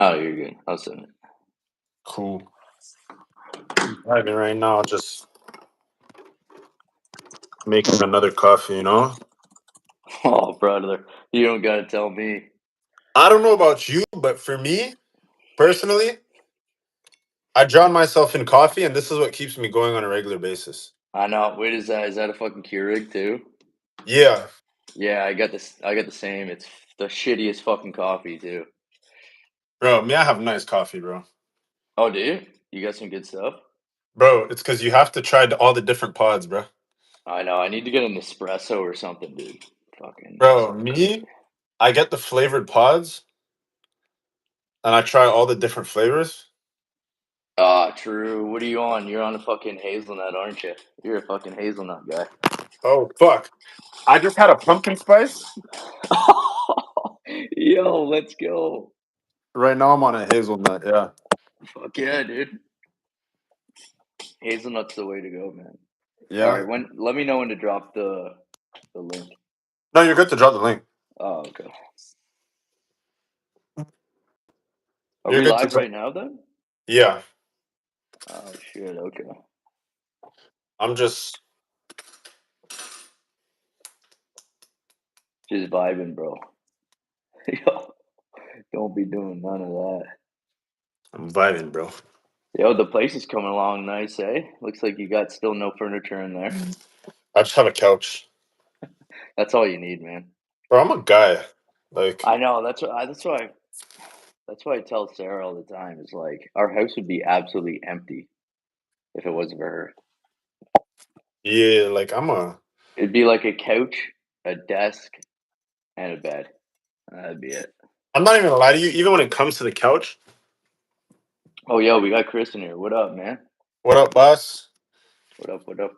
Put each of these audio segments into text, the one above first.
Oh, you're good. I'll send it. Cool. Driving right now, just making another coffee, you know? Oh, brother, you don't gotta tell me. I don't know about you, but for me, personally, I drown myself in coffee, and this is what keeps me going on a regular basis. I know. Wait, is that a fucking Keurig too? Yeah, Yeah, I got this. I got the same. It's the shittiest fucking coffee too. bro, me, I have nice coffee, bro. Oh, do you? You got some good stuff. Bro, it's because you have to try all the different pods, bro. I know. I need to get an espresso or something, dude. Fucking Bro, something crazy. me, I get the flavored pods, and I try all the different flavors. Ah, true. What are you on? You're on a fucking hazelnut, aren't you? You're a fucking hazelnut guy. Oh, fuck. I just had a pumpkin spice. Yo, let's go. Right now, I'm on a hazelnut, yeah. Fuck yeah, dude. Hazelnut's the way to go, man. All Yeah. right, when let me know when to drop the link. No, you're good to drop the link. Oh, okay. Are You're we good to live drop. right now then? Yeah. Oh shit, okay. I'm just Just vibing, bro. Yo, don't be doing none of that. I'm vibing, bro. Yo, the place is coming along nice, eh? Looks like you got still no furniture in there. I just have a couch. That's all you need, man. Bro, I'm a guy. Like, I know. That's why I tell Sarah all the time. Is like our house would be absolutely empty if it wasn't for her. yeah, like It'd be like a couch, a desk, and a bed. That'd be it. I'm not even gonna lie to you, even when it comes to the couch. Oh, yo, we got Chris in here. What up, man? What up, boss? What up? What up?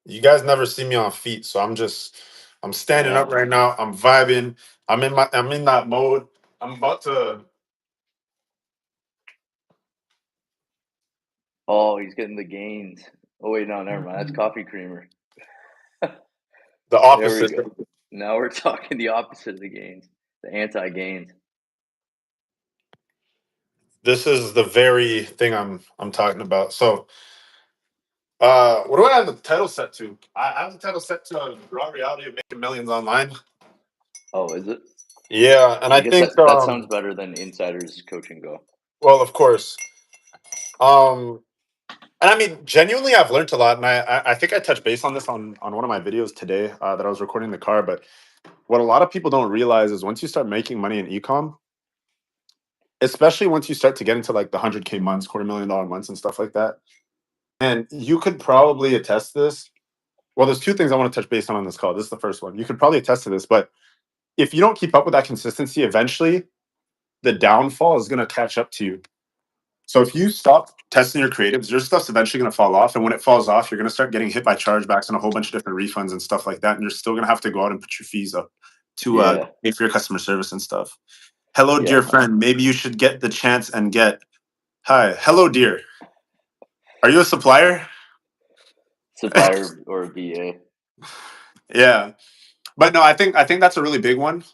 You guys never see me on feet, so I'm I standing up know. right now. I'm vibing. I'm in that mode. I'm about to Oh, he's getting the gains. Oh wait, no, never mind. That's coffee creamer. the There we opposite. go. Now we're talking the opposite of the gains, the anti-gains. This is the very thing I'm talking about. So what do I have the title set to? I have the title set to Raw Reality of Making Millions Online. Oh, is it? Yeah, and I I guess think that sounds better than Insiders Coach and Go. well, of course. Um and I mean, genuinely, I've learned a lot, and I think I touched base on this on one of my videos today that I was recording in the car. But what a lot of people don't realize is once you start making money in ecom, especially once you start to get into like the 100K months, $250,000 months, and stuff like that, and you could probably attest to this. Well, there's two things I want to touch base on this call. This is the first one. You could probably attest to this, but if you don't keep up with that consistency, eventually the downfall is going to catch up to you. So if you stop testing your creatives, your stuff's eventually going to fall off. And when it falls off, you're going to start getting hit by chargebacks and a whole bunch of different refunds and stuff like that. And you're still going to have to go out and put your fees up to Yeah, pay for your customer service and stuff. Hello, yeah. dear friend. Maybe you should get the chance and get. Hi. Hello, dear. Are you a supplier? Supplier or a VA. Yeah. But no, I think that's a really big one.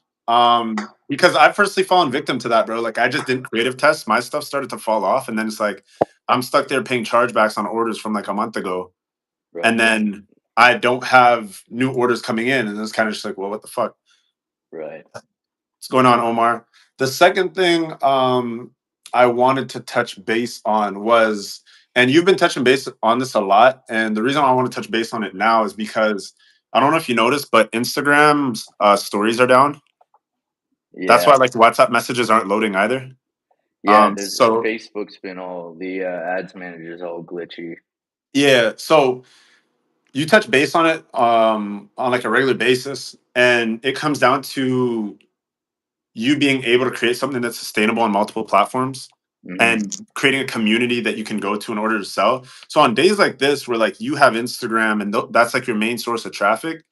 Because I've personally fallen victim to that, bro. Like I just didn't creative test. My stuff started to fall off. And then it's like I'm stuck there paying chargebacks on orders from like a month ago. And Right, then I don't have new orders coming in, and it's kind of just like, well, what the fuck? right. What's going on, Omar? The second thing I wanted to touch base on was, and you've been touching base on this a lot, and the reason I want to touch base on it now is because I don't know if you noticed, but Instagram's stories are down. That's why Yeah, like WhatsApp messages aren't loading either. yeah. There's So Facebook's been all the ads managers all glitchy. yeah, so you touch base on it on like a regular basis, and it comes down to you being able to create something that's sustainable on multiple platforms Hmm. and creating a community that you can go to in order to sell. So on days like this where like you have Instagram and that's like your main source of traffic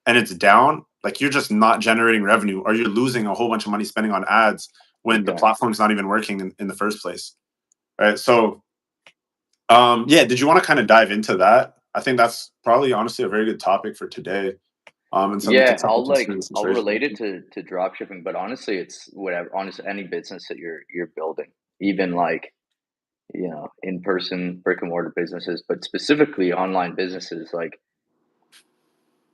and it's down, like you're just not generating revenue or you're losing a whole bunch of money spending on ads when the Okay. platform's not even working in the first place. Right. So yeah, did you want to kind of dive into that? I think that's probably honestly a very good topic for today. And some Yeah, some people see the I'll situation. relate it to drop shipping, but honestly, it's whatever. Honestly, any business that you're building, even like in person brick and mortar businesses, but specifically online businesses, like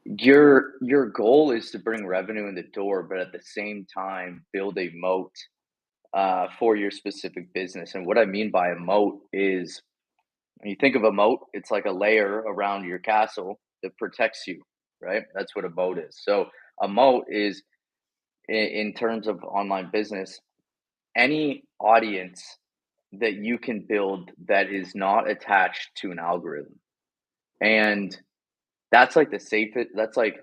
your goal is to bring revenue in the door, but at the same time build a moat for your specific business. And what I mean by a moat is when you think of a moat, it's like a layer around your castle that protects you, right? That's what a moat is. So a moat is in terms of online business, any audience that you can build that is not attached to an algorithm. And that's like the safest, that's like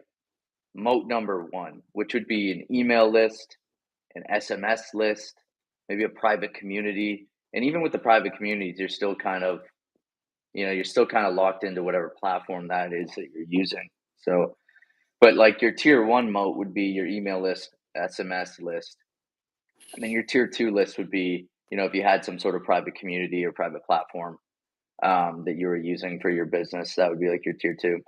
moat number one, which would be an email list, an SMS list, maybe a private community. And even with the private communities, you're still kind of, you're still kind of locked into whatever platform that is that you're using. So, but like your tier one moat would be your email list, SMS list. And then your tier two list would be, if you had some sort of private community or private platform that you were using for your business, that would be like your tier two.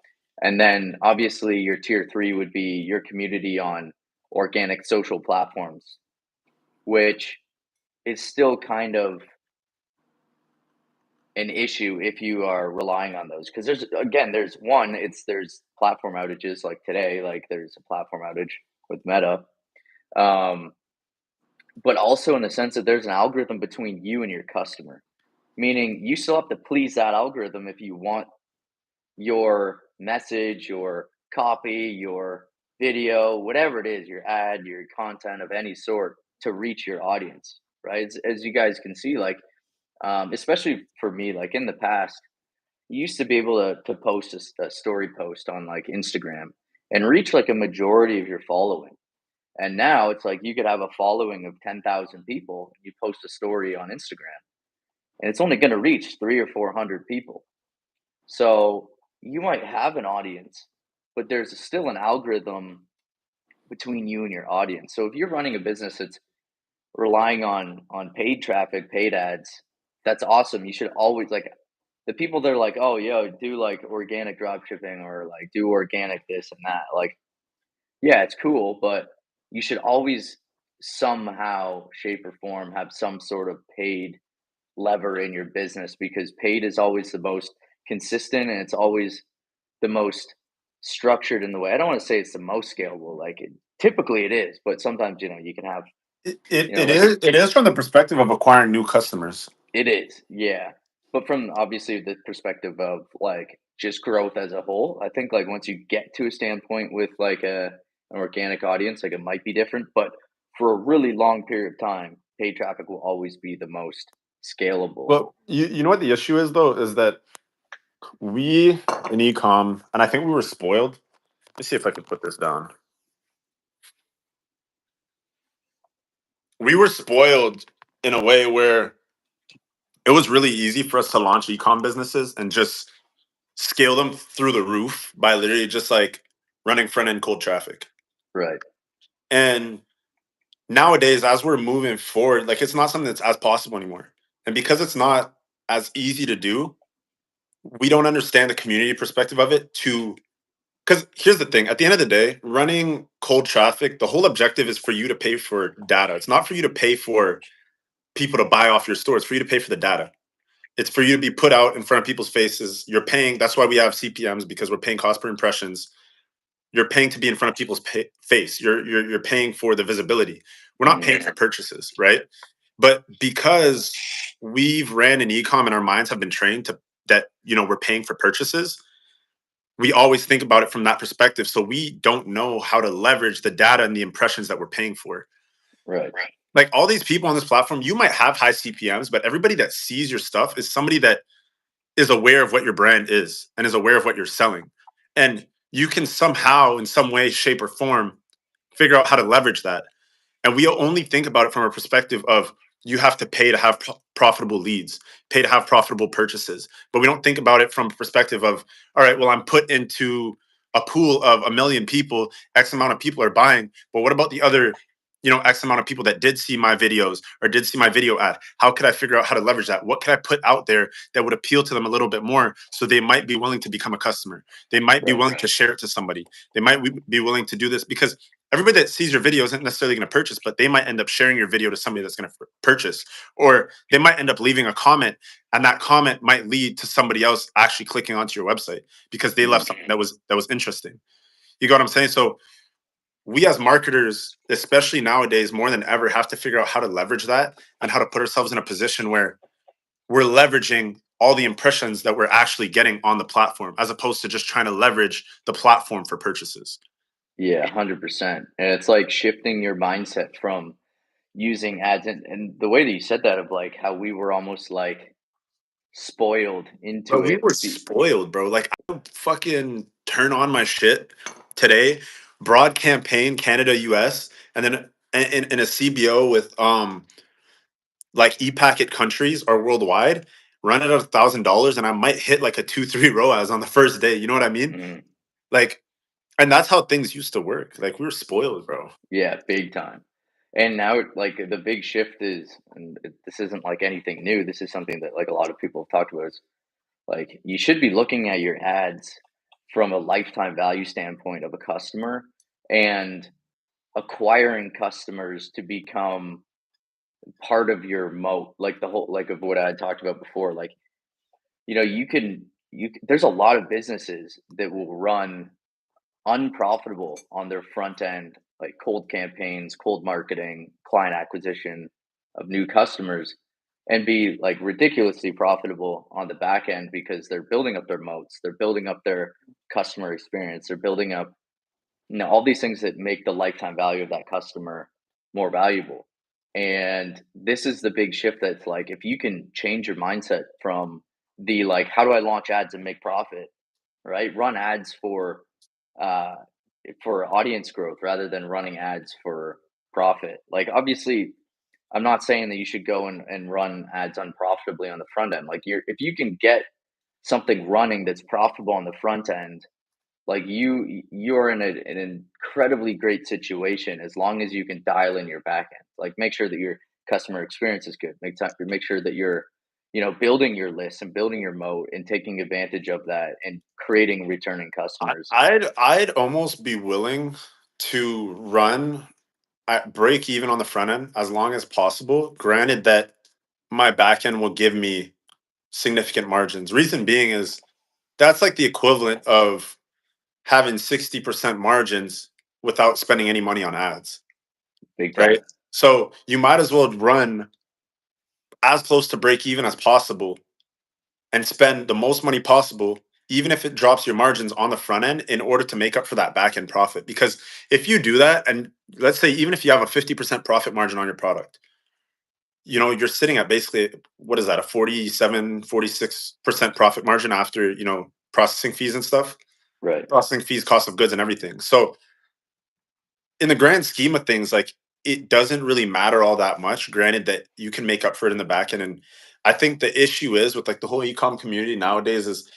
And then obviously your tier three would be your community on organic social platforms, which is still kind of an issue if you are relying on those. Because there's platform outages like today, like there's a platform outage with Meta. Um, but also in the sense that there's an algorithm between you and your customer, meaning you still have to please that algorithm if you want your message, your copy, your video, whatever it is, your ad, your content of any sort to reach your audience, right? As you guys can see, like, especially for me, like in the past, you used to be able to post a story post on like Instagram and reach like a majority of your following. And now it's like you could have a following of 10,000 people. You post a story on Instagram and it's only going to reach 300 or 400 people. So you might have an audience, but there's still an algorithm between you and your audience. So if you're running a business that's relying on paid traffic, paid ads, that's awesome. You should always like the people that are like, oh, yo, do like organic drop shipping or like do organic this and that. Like, yeah, it's cool, but you should always somehow, shape, or form have some sort of paid lever in your business because paid is always the most consistent and it's always the most structured in the way. I don't want to say it's the most scalable, like typically it is, but sometimes you can have like It is from the perspective of acquiring new customers. it is, yeah. But from obviously the perspective of like just growth as a whole, I think like once you get to a standpoint with like an organic audience, like it might be different, but for a really long period of time, paid traffic will always be the most scalable. Well, you know what the issue is though is that we in ecom, and I think we were spoiled. Let's see if I can put this down. We were spoiled in a way where it was really easy for us to launch ecom businesses and just scale them through the roof by literally just like running front end cold traffic. Right. And nowadays, as we're moving forward, like it's not something that's as possible anymore. And because it's not as easy to do, we don't understand the community perspective of it to because here's the thing, at the end of the day, running cold traffic, the whole objective is for you to pay for data. It's not for you to pay for people to buy off your store. It's for you to pay for the data. It's for you to be put out in front of people's faces. You're paying. That's why we have CPMs because we're paying cost per impressions. You're paying to be in front of people's face. You're paying for the visibility. We're not paying for purchases, right? But because we've ran an ecom and our minds have been trained to that, we're paying for purchases. We always think about it from that perspective. So we don't know how to leverage the data and the impressions that we're paying for. Right. Like all these people on this platform, you might have high CPMs, but everybody that sees your stuff is somebody that is aware of what your brand is and is aware of what you're selling. And you can somehow, in some way, shape, or form, figure out how to leverage that. And we only think about it from a perspective of you have to pay to have profitable leads, pay to have profitable purchases. But we don't think about it from a perspective of, all right, well, I'm put into a pool of 1 million people, X amount of people are buying. But what about the other X amount of people that did see my videos or did see my video ad. How could I figure out how to leverage that? What could I put out there that would appeal to them a little bit more so they might be willing to become a customer? They might be Right. willing to share it to somebody. They might be willing to do this because everybody that sees your video isn't necessarily going to purchase, but they might end up sharing your video to somebody that's going to purchase, or they might end up leaving a comment, and that comment might lead to somebody else actually clicking onto your website because they left Mhm. something that was interesting. You got what I'm saying? So we as marketers, especially nowadays, more than ever, have to figure out how to leverage that and how to put ourselves in a position where we're leveraging all the impressions that we're actually getting on the platform, as opposed to just trying to leverage the platform for purchases. Yeah, 100%. And it's like shifting your mindset from using ads, and the way that you said that of like how we were almost like spoiled into But we it. were spoiled, bro. Like I would fucking turn on my shit today, broad campaign Canada, US, and then in a CBO with like e-packet countries or worldwide, run it at $1,000, and I might hit like a 2, 3 ROAS on the first day. You know what I mean? Mhm. Like, and that's how things used to work. Like we were spoiled, bro. Yeah, big time. And now, like the big shift is, and this isn't like anything new. This is something that like a lot of people have talked about. Is like you should be looking at your ads from a lifetime value standpoint of a customer and acquiring customers to become part of your moat, like the whole like of what I had talked about before. Like there's a lot of businesses that will run unprofitable on their front end, like cold campaigns, cold marketing, client acquisition of new customers, and be like ridiculously profitable on the back end because they're building up their moats, they're building up their customer experience, they're building up, all these things that make the lifetime value of that customer more valuable. And this is the big shift that's like if you can change your mindset from the like, how do I launch ads and make profit, right? Run ads uh, for audience growth rather than running ads for profit. Like, obviously, I'm not saying that you should go and run ads unprofitably on the front end. Like, if you can get something running that's profitable on the front end, like you're in an incredibly great situation as long as you can dial in your back end. Like, make sure that your customer experience is good. Make sure that you're building your list and building your moat and taking advantage of that and creating returning customers. I'd almost be willing to run at break even on the front end as long as possible. Granted that my back end will give me significant margins. Reason being is that's like the equivalent of having 60% margins without spending any money on ads, Big right? time. So you might as well run as close to break even as possible and spend the most money possible, even if it drops your margins on the front end in order to make up for that back end profit. Because if you do that, and let's say even if you have a 50% profit margin on your product, you're sitting at basically, what is that, a 47, 46% profit margin after, processing fees and stuff, Right. processing fees, cost of goods and everything. So in the grand scheme of things, like it doesn't really matter all that much. Granted that you can make up for it in the back end. And I think the issue is with like the whole ecom community nowadays is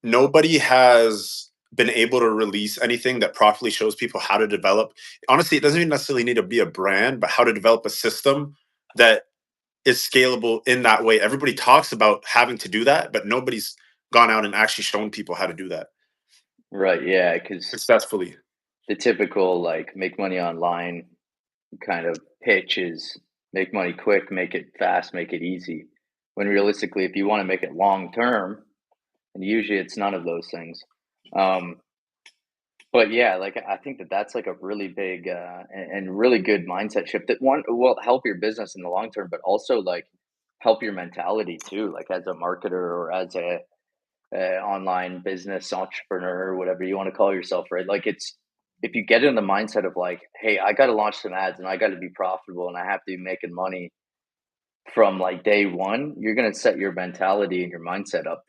nobody has been able to release anything that properly shows people how to develop. Honestly, it doesn't even necessarily need to be a brand, but how to develop a system that is scalable in that way. Everybody talks about having to do that, but nobody's gone out and actually shown people how to do that Right. Yeah. Because successfully. the typical like make money online kind of pitch is make money quick, make it fast, make it easy. When realistically, if you want to make it long term, and usually it's none of those things. Um, but yeah, like I think that that's like a really big and really good mindset shift that one will help your business in the long term, but also like help your mentality too, like as a marketer or as a online business entrepreneur or whatever you want to call yourself, right? Like it's if you get in the mindset of like, hey, I got to launch some ads and I got to be profitable and I have to be making money from like day one, you're going to set your mentality and your mindset up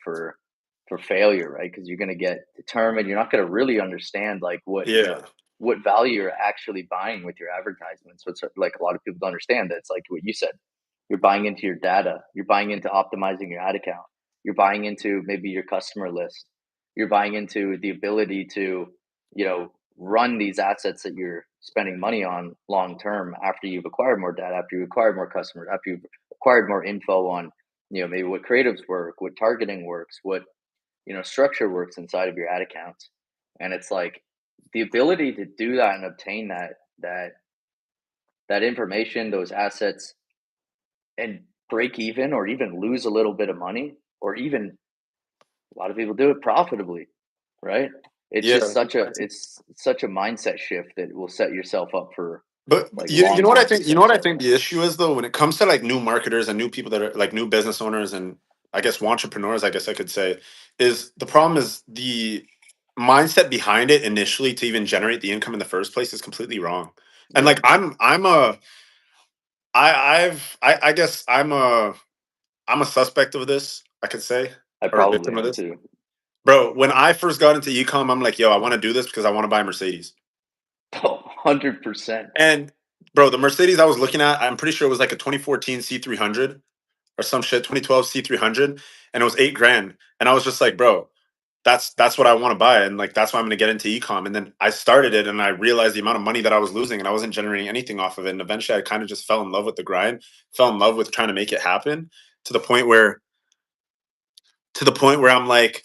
for failure, right? Because you're going to get determined. You're not going to really understand like Yeah. what value you're actually buying with your advertisements. So it's like a lot of people don't understand that it's like what you said. You're buying into your data. You're buying into optimizing your ad account. You're buying into maybe your customer list. You're buying into the ability to, you know, run these assets that you're spending money on long term after you've acquired more data, after you've acquired more customers, after you've acquired more info on, maybe what creatives work, what targeting works, what, structure works inside of your ad accounts. And it's like the ability to do that and obtain that information, those assets, and break even or even lose a little bit of money, or even a lot of people do it profitably, right? It's Yeah. just such a mindset shift that will set yourself up for But like you know what I long-term think? You know what success. I think the issue is though, when it comes to like new marketers and new people that are like new business owners and I guess entrepreneurs, I guess I could say, is the problem is the mindset behind it initially to even generate the income in the first place is completely wrong. And Yeah, like I'm a I guess I'm a suspect of this, I could say, I or a probably victim of am this. too. Bro, when I first got into ecom, I'm like, yo, I want to do this because I want to buy a Mercedes. Oh, 100%. And bro, the Mercedes I was looking at, I'm pretty sure it was like a 2014 C300 or some shit, 2012 C300, and it was 8 grand. And I was just like, bro, that's what I want to buy, and like that's why I'm going to get into ecom. And then I started it, and I realized the amount of money that I was losing, and I wasn't generating anything off of it. And eventually, I kind of just fell in love with the grind, fell in love with trying to make it happen to the point where I'm like,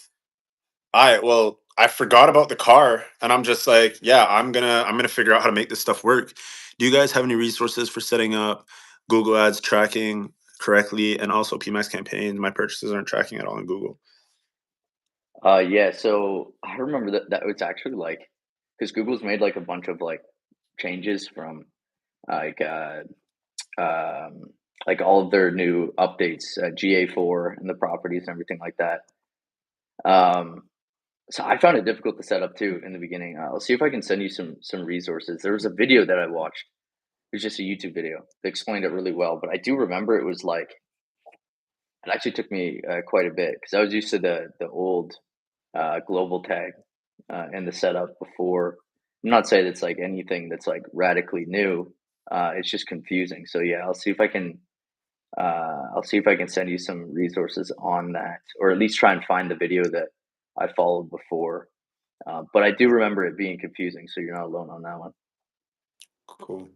all right, well, I forgot about the car, and I'm just like, yeah, I'm gonna figure out how to make this stuff work. Do you guys have any resources for setting up Google Ads tracking correctly, and also PMax campaigns? My purchases aren't tracking at all in Google. Yeah, so I remember that was actually like, because Google's made like a bunch of like changes from like um like all of their new updates, GA4 and the properties and everything like that. Um, so I found it difficult to set up too in the beginning. I'll see if I can send you some resources. There was a video that I watched. It was just a YouTube video that explained it really well, but I do remember it was like it actually took me quite a bit because I was used to the old global tag and the setup before. I'm not saying it's like anything that's like radically new. It's just confusing. So yeah, I'll see if I can send you some resources on that, or at least try and find the video that I followed before. But I do remember it being confusing, so you're not alone on that one. Cool.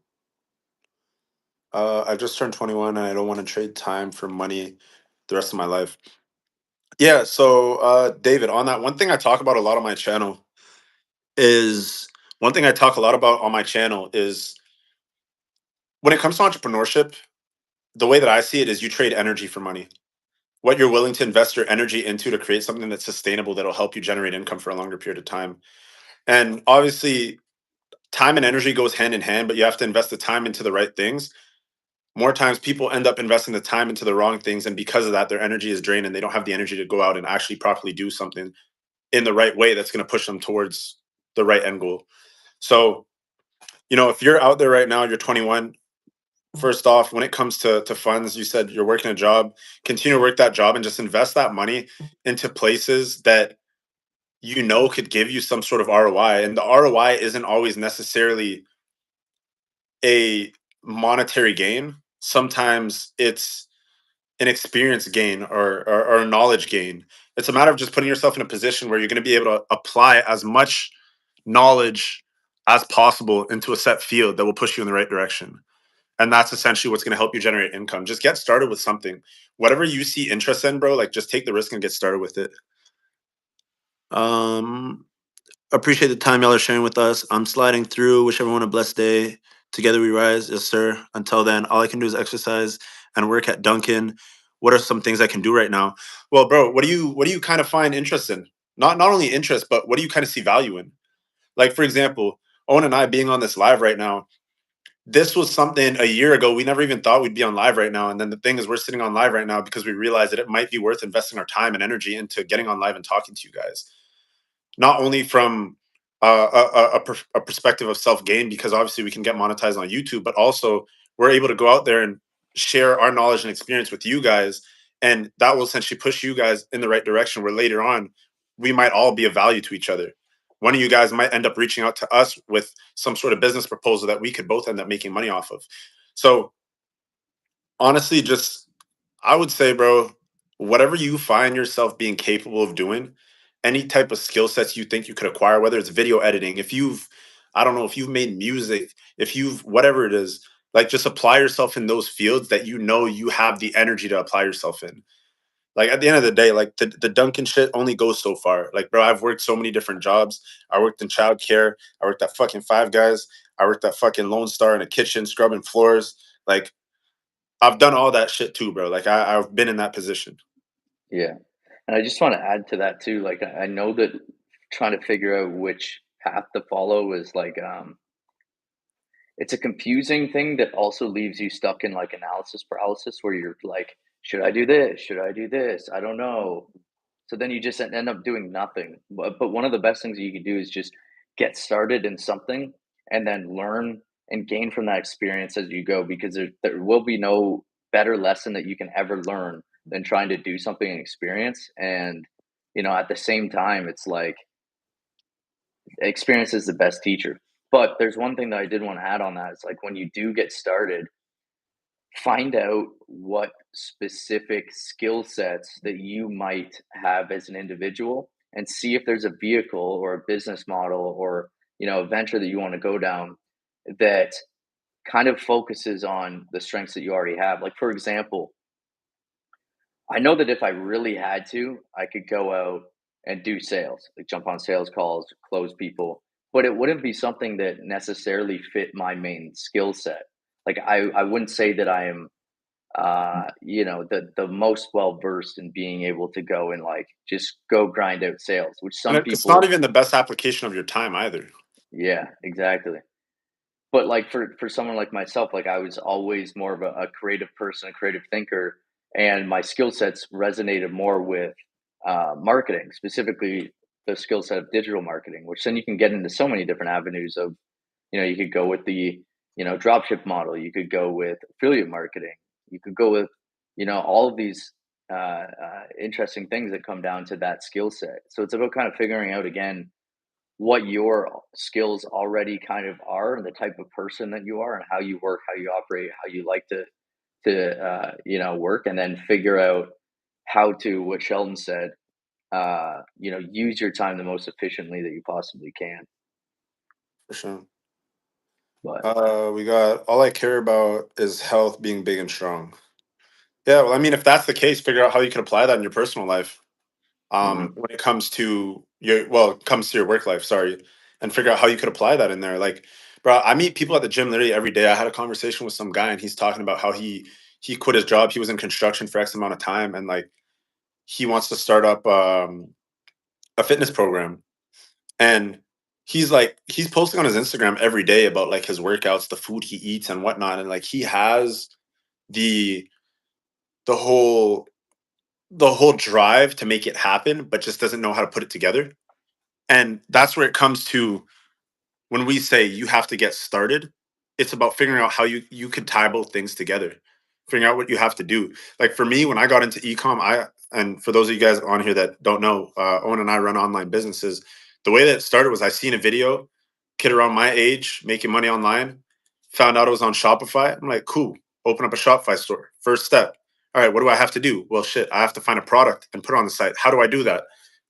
I just turned 21, and I don't want to trade time for money the rest of my life. Yeah. So, David, on that, one thing I talk about a lot on my channel is one thing I talk a lot about on my channel is when it comes to entrepreneurship, the way that I see it is you trade energy for money. What you're willing to invest your energy into to create something that's sustainable that'll help you generate income for a longer period of time. And obviously, time and energy goes hand in hand, but you have to invest the time into the right things. More times people end up investing the time into the wrong things, and because of that their energy is drained and they don't have the energy to go out and actually properly do something in the right way that's going to push them towards the right end goal. So, if you're out there right now, you're 21. First off, when it comes to funds, you said you're working a job, continue to work that job and just invest that money into places that could give you some sort of ROI. And the ROI isn't always necessarily a monetary gain. Sometimes it's an experience gain, or a knowledge gain. It's a matter of just putting yourself in a position where you're going to be able to apply as much knowledge as possible into a set field that will push you in the right direction. And that's essentially what's going to help you generate income. Just get started with something. Whatever you see interest in, bro, like just take the risk and get started with it. Um, Appreciate the time y'all are sharing with us. I'm sliding through. Wish everyone a blessed day. Together we rise. Yes, sir. Until then, all I can do is exercise and work at Dunkin'. What are some things I can do right now? Well, bro, what do you kind of find interest in? Not only interest, but what do you kind of see value in? Like, for example, Owen and I being on this live right now, this was something a year ago we never even thought we'd be on live right now. And then the thing is, we're sitting on live right now because we realized that it might be worth investing our time and energy into getting on live and talking to you guys, not only from a perspective of self gain, because obviously we can get monetized on YouTube, but also we're able to go out there and share our knowledge and experience with you guys, and that will essentially push you guys in the right direction. Where later on, we might all be of value to each other. One of you guys might end up reaching out to us with some sort of business proposal that we could both end up making money off of. So honestly, just I would say, bro, whatever you find yourself being capable of doing, any type of skill sets you think you could acquire, whether it's video editing, if you've I don't know, if you've made music, if you've whatever it is, like just apply yourself in those fields that you know you have the energy to apply yourself in. Like at the end of the day, like the Duncan shit only goes so far. Like, bro, I've worked so many different jobs. I worked in childcare. I worked at fucking Five Guys. I worked at fucking Lone Star in a kitchen, scrubbing floors. Like, I've done all that shit too, bro. Like, I've been in that position. Yeah. And I just want to add to that too. Like I know that trying to figure out which path to follow is like it's a confusing thing that also leaves you stuck in like analysis paralysis where you're like, should I do this? Should I do this? I don't know. So then you just end up doing nothing. But one of the best things that you can do is just get started in something and then learn and gain from that experience as you go because there will be no better lesson that you can ever learn than trying to do something and experience. And, at the same time, it's like experience is the best teacher. But there's one thing that I did want to add on that. It's like when you do get started, find out what specific skill sets that you might have as an individual and see if there's a vehicle or a business model or a venture that you want to go down that kind of focuses on the strengths that you already have. Like for example, I know that if I really had to, I could go out and do sales, like jump on sales calls, close people, but it wouldn't be something that necessarily fit my main skill set. Like I wouldn't say that I am the most well versed in being able to go and like just go grind out sales, which And some it's not people, even the best application of your time either. yeah, exactly. But like for someone like myself, like I was always more of a creative person, a creative thinker, and my skill sets resonated more with marketing, specifically the skill set of digital marketing, which then you can get into so many different avenues of, you could go with the, dropship model, you could go with affiliate marketing, you could go with, all of these interesting things that come down to that skill set. So it's about kind of figuring out again what your skills already kind of are and the type of person that you are and how you work, how you operate, how you like to work, and then figure out how to, what Sheldon said, use your time the most efficiently that you possibly can. For sure. But We got all I care about is health, being big and strong. Yeah, well, I mean, if that's the case, figure out how you can apply that in your personal life. mhm, When it comes to it comes to your work life, sorry, and figure out how you could apply that in there. Like, bro, I meet people at the gym literally every day. I had a conversation with some guy, and he's talking about how he quit his job. He was in construction for X amount of time, and like he wants to start up a fitness program. And he's posting on his Instagram every day about like his workouts, the food he eats, and whatnot. And like he has the the whole the whole drive to make it happen, but just doesn't know how to put it together. And that's where it comes to when we say you have to get started, it's about figuring out how you could tie both things together, figuring out what you have to do. Like for me, when I got into ecom, and for those of you guys on here that don't know, Owen and I run online businesses. The way that it started was I seen a video, kid around my age making money online, found out it was on Shopify. I'm like, cool, open up a Shopify store. First step. All right, what do I have to do? Well, shit, I have to find a product and put it on the site. How do I do that?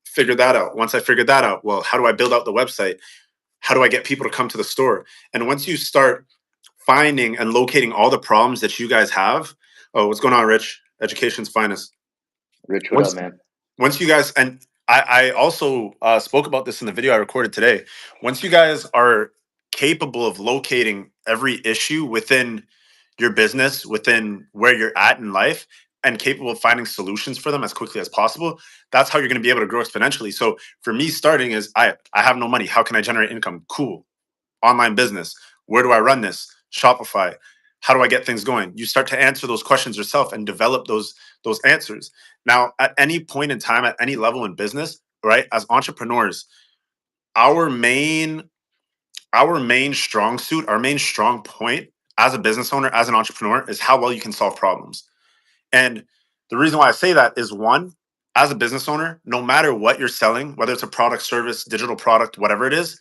Figure that out. Once I figured that out, well, how do I build out the website? How do I get people to come to the store? And once you start finding and locating all the problems that you guys have, oh, what's going on, Rich? Education's finest. Rich, what up, Once man? once you guys and I also spoke about this in the video I recorded today. Once you guys are capable of locating every issue within your business, within where you're at in life, and capable of finding solutions for them as quickly as possible, that's how you're going to be able to grow exponentially. So for me, starting is I have no money. How can I generate income? Cool. Online business. Where do I run this? Shopify. How do I get things going? You start to answer those questions yourself and develop those answers. Now, at any point in time, at any level in business, right? As entrepreneurs, our main our main strong suit, our main strong point as a business owner, as an entrepreneur, is how well you can solve problems. And the reason why I say that is one, as a business owner, no matter what you're selling, whether it's a product, service, digital product, whatever it is,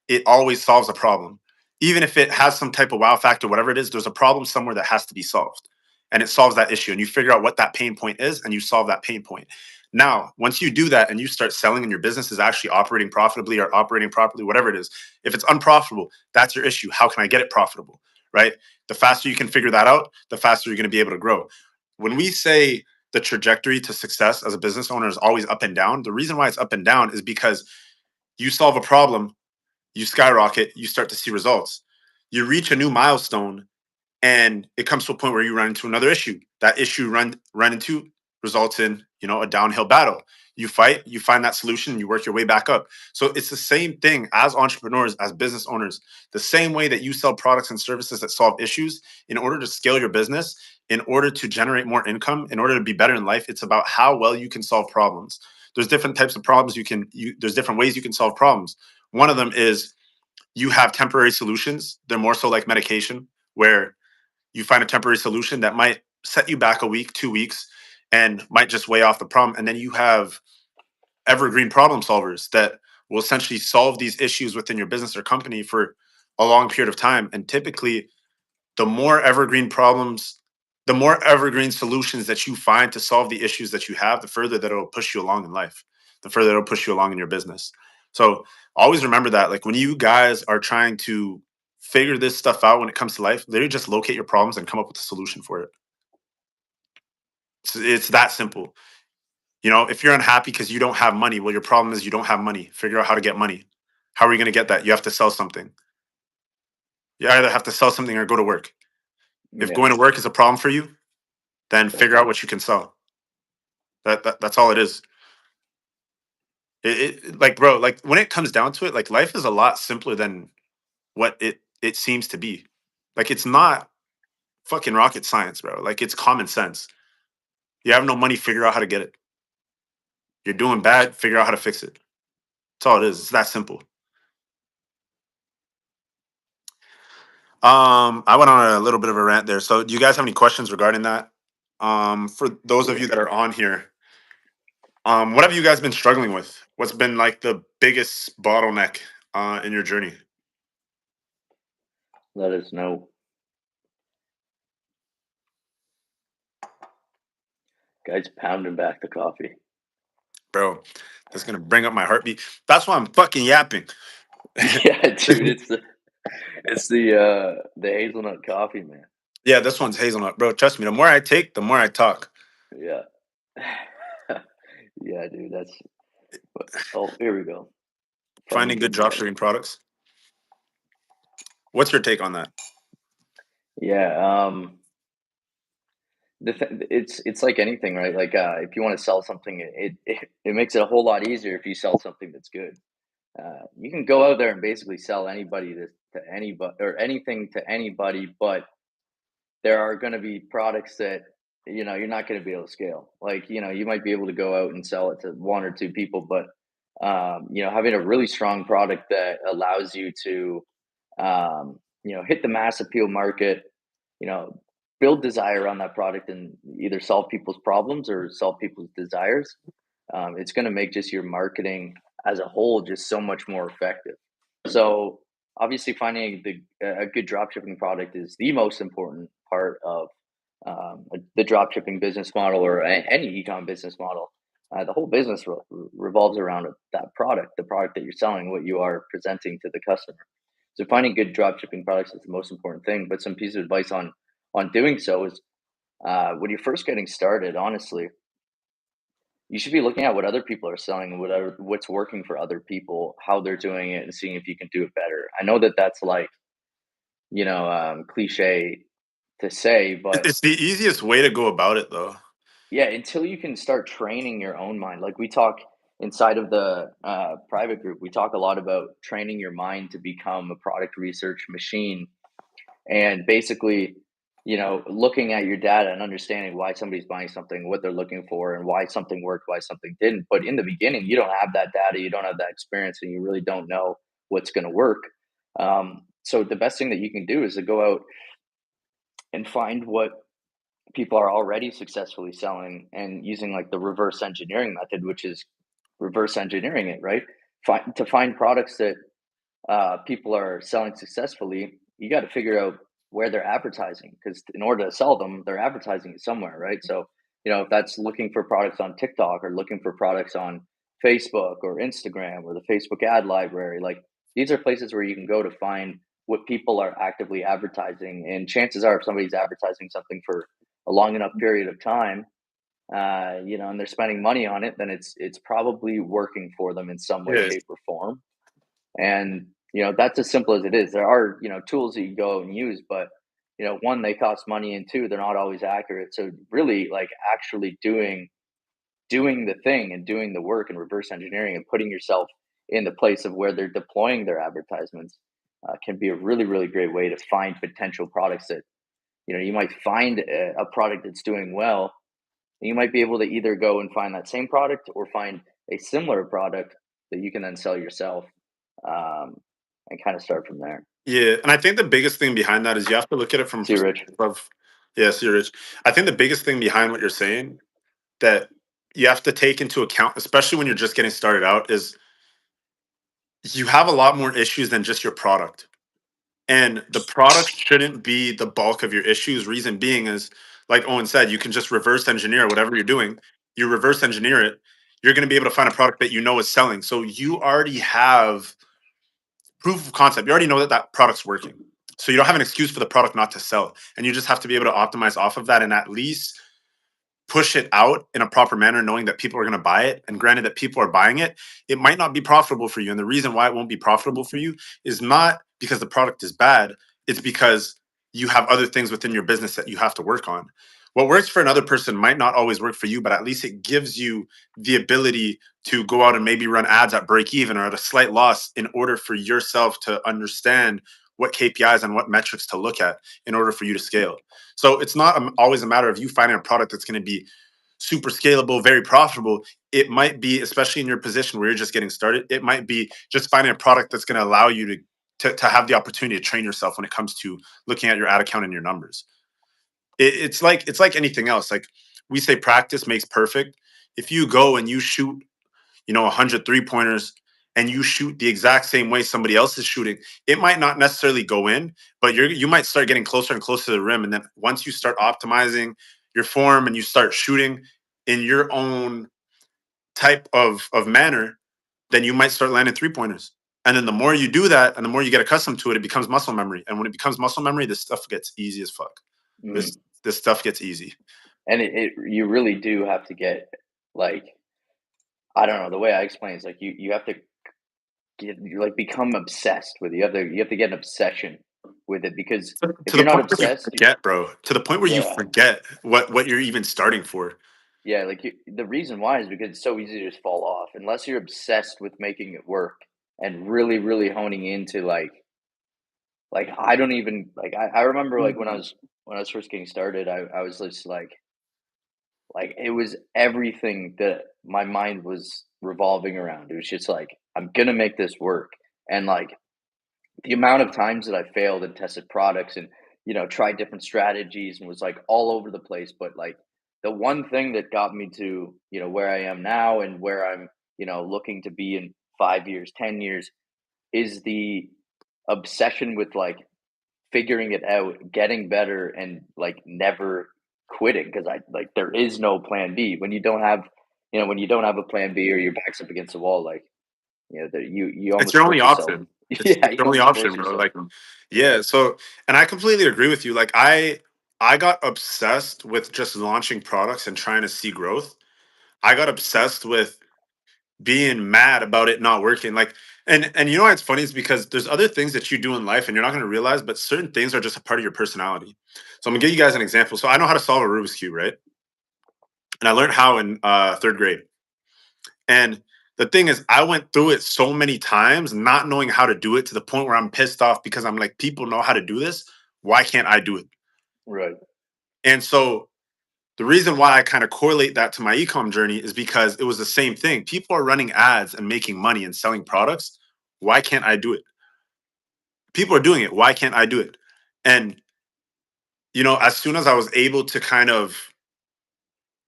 it always solves a problem. Even if it has some type of wow factor, whatever it is, there's a problem somewhere that has to be solved. and it solves that issue. And you figure out what that pain point is and you solve that pain point. Now, once you do that and you start selling and your business is actually operating profitably or operating properly, whatever it is, if it's unprofitable, that's your issue. How can I get it profitable? Right? The faster you can figure that out, the faster you're going to be able to grow. When we say the trajectory to success as a business owner is always up and down, the reason why it's up and down is because you solve a problem, you skyrocket, you start to see results. You reach a new milestone, and it comes to a point where you run into another issue. That issue run into results in a downhill battle. You fight, you find that solution, you work your way back up. So it's the same thing as entrepreneurs, as business owners. The same way that you sell products and services that solve issues, in order to scale your business, in order to generate more income, in order to be better in life, it's about how well you can solve problems. There's different types of problems there's different ways you can solve problems. One of them is you have temporary solutions. They're more so like medication, where you find a temporary solution that might set you back a week, 2 weeks, and might just weigh off the problem. And then you have evergreen problem solvers that will essentially solve these issues within your business or company for a long period of time. And typically, the more evergreen problems, the more evergreen solutions that you find to solve the issues that you have, the further that it'll push you along in life, the further it'll push you along in your business. So always remember that, like, when you guys are trying to figure this stuff out when it comes to life, literally just locate your problems and come up with a solution for it. It's that simple. If you're unhappy because you don't have money, well, your problem is you don't have money. Figure out how to get money. How are you going to get that? You have to sell something. You either have to sell something or go to work. If Yeah. going to work is a problem for you, then figure out what you can sell. That's all it is. Like, bro, like, when it comes down to it, like, life is a lot simpler than what it seems to be. Like, it's not fucking rocket science, bro. Like, it's common sense. You have no money, figure out how to get it. You're doing bad, figure out how to fix it. That's all it is. It's that simple. I went on a little bit of a rant there. So do you guys have any questions regarding that? For those of you that are on here, what have you guys been struggling with? What's been like the biggest bottleneck in your journey? Let us know. Guys pounding back the coffee. Bro, that's gonna bring up my heartbeat. That's why I'm fucking yapping. Yeah, dude, it's the hazelnut coffee, man. Yeah, this one's hazelnut, bro. Trust me, the more I take, the more I talk. Yeah. Yeah, dude, that's oh, here we go. Finding Finding good good drop. dropshipping products. What's your take on that? Yeah, it's like anything, right? Like, if you wanna sell something, it makes it a whole lot easier if you sell something that's good. You can go out there and basically sell anybody to anybody or anything to anybody, but there are going to be products that you're not going to be able to scale. Like, you might be able to go out and sell it to one or two people, but having a really strong product that allows you to hit the mass appeal market, you know build desire on that product and either solve people's problems or solve people's desires. It's going to make just your marketing as a whole just so much more effective. So obviously, finding a good drop shipping product is the most important part of the drop shipping business model or any ecom business model. The whole business revolves around that product, the product that you're selling, what you are presenting to the customer. So finding good drop shipping products is the most important thing. But some piece of advice on doing so is, when you're first getting started, honestly, you should be looking at what other people are selling and what's working for other people, how they're doing it, and seeing if you can do it better. I know that that's like cliche to say, but It's the easiest way to go about it, though. yeah, until you can start training your own mind. Like, we talk inside of the private group, we talk a lot about training your mind to become a product research machine. And basically, looking at your data and understanding why somebody's buying something, what they're looking for, and why something worked, why something didn't. But in the beginning, you don't have that data, you don't have that experience, and you really don't know what's going to work. So the best thing that you can do is to go out and find what people are already successfully selling and using, like, the reverse engineering method, which is reverse engineering it, right? To find products that people are selling successfully, you got to figure out where they're advertising, because in order to sell them, they're advertising it somewhere, right? So, if that's looking for products on TikTok or looking for products on Facebook or Instagram or the Facebook ad library, like these are places where you can go to find what people are actively advertising. And chances are, if somebody's advertising something for a long enough period of time, and they're spending money on it, then it's probably working for them in some way, Yeah. shape, or form. And that's as simple as it is. There are tools that you go and use, but one, they cost money, and two, they're not always accurate. So really, like actually doing the thing and doing the work and reverse engineering and putting yourself in the place of where they're deploying their advertisements can be a really, really great way to find potential products that you might find a product that's doing well. You might be able to either go and find that same product or find a similar product that you can then sell yourself, um, and kind of start from there. Yeah, and I think the biggest thing behind that is you have to look at it from a See, Rich. perspective of, yes, you're rich. I think the biggest thing behind what you're saying that you have to take into account, especially when you're just getting started out, is you have a lot more issues than just your product. And the product shouldn't be the bulk of your issues. Reason being is, like Owen said, you can just reverse engineer whatever you're doing. You reverse engineer it, you're going to be able to find a product that you know is selling. So you already have proof of concept. You already know that that product's working. So you don't have an excuse for the product not to sell. And you just have to be able to optimize off of that and at least push it out in a proper manner, knowing that people are going to buy it. And granted that people are buying it, it might not be profitable for you. And the reason why it won't be profitable for you is not because the product is bad, it's because you have other things within your business that you have to work on. What works for another person might not always work for you, but at least it gives you the ability to go out and maybe run ads at break even or at a slight loss in order for yourself to understand what KPIs and what metrics to look at in order for you to scale. So it's not always a matter of you finding a product that's going to be super scalable, very profitable. It might be, especially in your position where you're just getting started, it might be just finding a product that's going to allow you to have the opportunity to train yourself when it comes to looking at your ad account and your numbers. It's like anything else. Like we say, practice makes perfect. If you go and you shoot 100 3 pointers and you shoot the exact same way somebody else is shooting, it might not necessarily go in, but you might start getting closer and closer to the rim. And then once you start optimizing your form and you start shooting in your own type of manner, then you might start landing 3 pointers. And then the more you do that and the more you get accustomed to it, it becomes muscle memory. And when it becomes muscle memory, this stuff gets easy as fuck. This Mhm. this stuff gets easy. And you really do have to get, like, I don't know, the way I explain it is like you have to like become obsessed with it. You have to get an obsession with it, because if To the you're not point where you obsessed, forget, bro. To the point where you yeah. forget what you're even starting for. Yeah, like the reason why is because it's so easy to just fall off unless you're obsessed with making it work and really, really honing into like I don't even like I remember like when I was first getting started, I was just like it was everything that my mind was revolving around. It was just like I'm gonna make this work, and like the amount of times that I failed and tested products and tried different strategies and was like all over the place, but like the one thing that got me to where I am now and where I'm looking to be in 5 years, 10 years is the obsession with like figuring it out, getting better, and like never quitting, because I like there is no plan B when you don't have when you don't have a plan B or your back's up against the wall, like you It's almost your only force yourself. option. Yeah, It's you your only almost force option, bro. yourself. Like, yeah. So, and I completely agree with you. Like, I got obsessed with just launching products and trying to see growth. I got obsessed with being mad about it not working. Like, and you know what's funny is because there's other things that you do in life and you're not going to realize, but certain things are just a part of your personality. So I'm gonna give you guys an example. So I know how to solve a Rubik's cube, right? And I learned how in third grade. And the thing is, I went through it so many times, not knowing how to do it to the point where I'm pissed off because I'm like, people know how to do this. Why can't I do it? Right. And so the reason why I kind of correlate that to my ecom journey is because it was the same thing. People are running ads and making money and selling products. Why can't I do it? People are doing it. Why can't I do it? And, as soon as I was able to kind of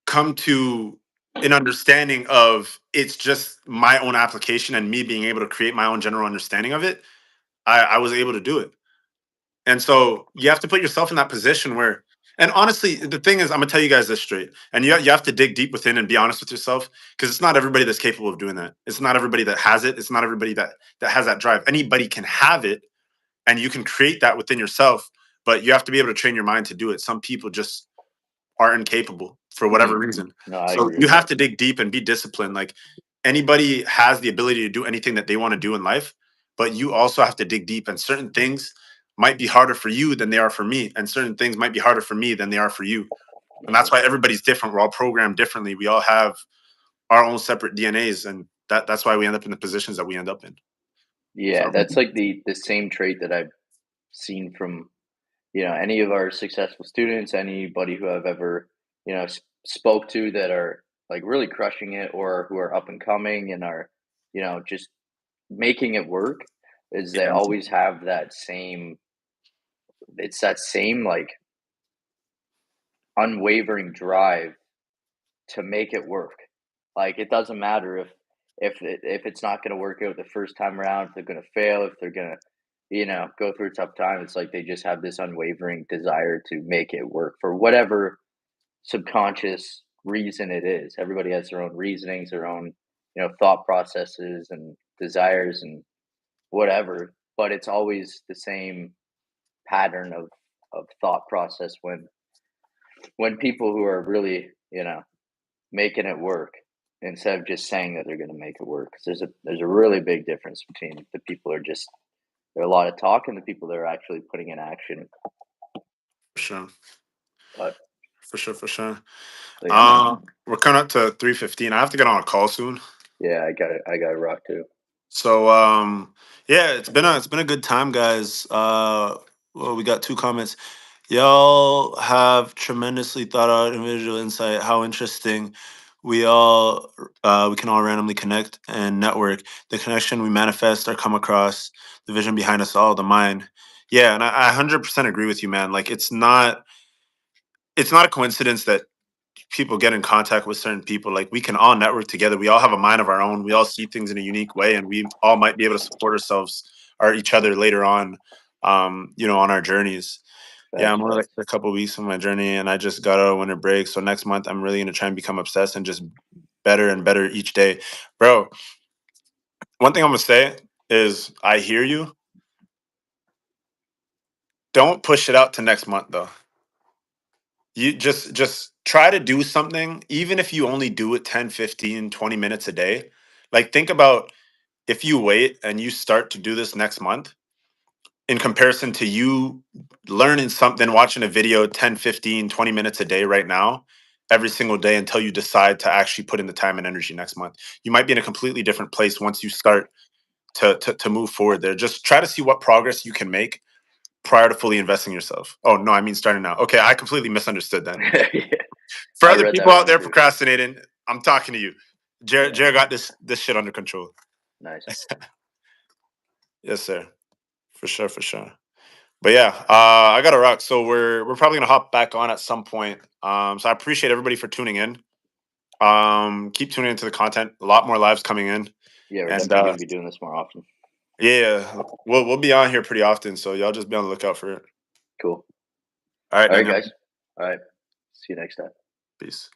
come to an understanding of it's just my own application and me being able to create my own general understanding of it, I was able to do it. And so you have to put yourself in that position where, and honestly, the thing is, I'm gonna tell you guys this straight, and you have to dig deep within and be honest with yourself, because it's not everybody that's capable of doing that. It's not everybody that has it. It's not everybody that has that drive. Anybody can have it, and you can create that within yourself, but you have to be able to train your mind to do it. Some people just are incapable for whatever Mhm. reason. No, I So agree you with have that. to dig deep and be disciplined. Like anybody has the ability to do anything that they want to do in life, but you also have to dig deep. And certain things might be harder for you than they are for me. And certain things might be harder for me than they are for you. And Yeah. that's why everybody's different. We're all programmed differently. We all have our own separate DNAs. And that's why we end up in the positions that we end up in. Yeah, So that's like the same trait that I've seen from, any of our successful students, anybody who I've ever, spoke to that are like really crushing it or who are up and coming and are, just making it work is they yeah, always have that same it's that same like unwavering drive to make it work. Like it doesn't matter if it's not going to work out the first time around, if they're going to fail, if they're going to go through a tough time. It's like they just have this unwavering desire to make it work for whatever subconscious reason it is. Everybody has their own reasonings, their own thought processes and desires and whatever. But it's always the same pattern of thought process when people who are really making it work instead of just saying that they're going to make it work. 'Cause there's a really big difference between the people who are just there are a lot of talk and the people that are actually putting in action. for sure. But, For sure. For sure. but yeah, man. We're coming up to 3:15. I have to get on a call soon. Yeah, I got to rock too. So yeah, it's been a good time, guys. Well, we got two comments. Y'all have tremendously thought out individual insight. How interesting. We can all randomly connect and network. The connection we manifest or come across, the vision behind us all, the mind. Yeah, and I 100% agree with you, man. Like it's not a coincidence that people get in contact with certain people. Like we can all network together. We all have a mind of our own. We all see things in a unique way, and we all might be able to support ourselves or each other later on, on our journeys. Yeah, Facts, I'm only like facts. a couple weeks in my journey, and I just got out of winter break. So next month, I'm really gonna try and become obsessed and just better and better each day, bro. One thing I'm gonna say is I hear you. Don't push it out to next month though. You just try to do something, even if you only do it 10, 15, 20 minutes a day. Like think about if you wait and you start to do this next month in comparison to you learning something, watching a video 10, 15, 20 minutes a day right now, every single day until you decide to actually put in the time and energy next month. You might be in a completely different place once you start to move forward there. Just try to see what progress you can make prior to fully investing yourself. Oh no, I mean starting now. Okay, I completely misunderstood then. Yeah, For I other read that people out wrong there too. procrastinating, I'm talking to you. Jared, Yeah, Jared got this shit under control. nice. Yes, sir. For sure, for sure. But yeah, I got to rock. So we're probably gonna hop back on at some point. So I appreciate everybody for tuning in. Keep tuning into the content. A lot more lives coming in, Yeah, we're and definitely going to be doing this more often. yeah, we'll be on here pretty often. So y'all just be on the lookout for it. Cool. All right, All right, Daniel. guys. All right. See you next time. Peace.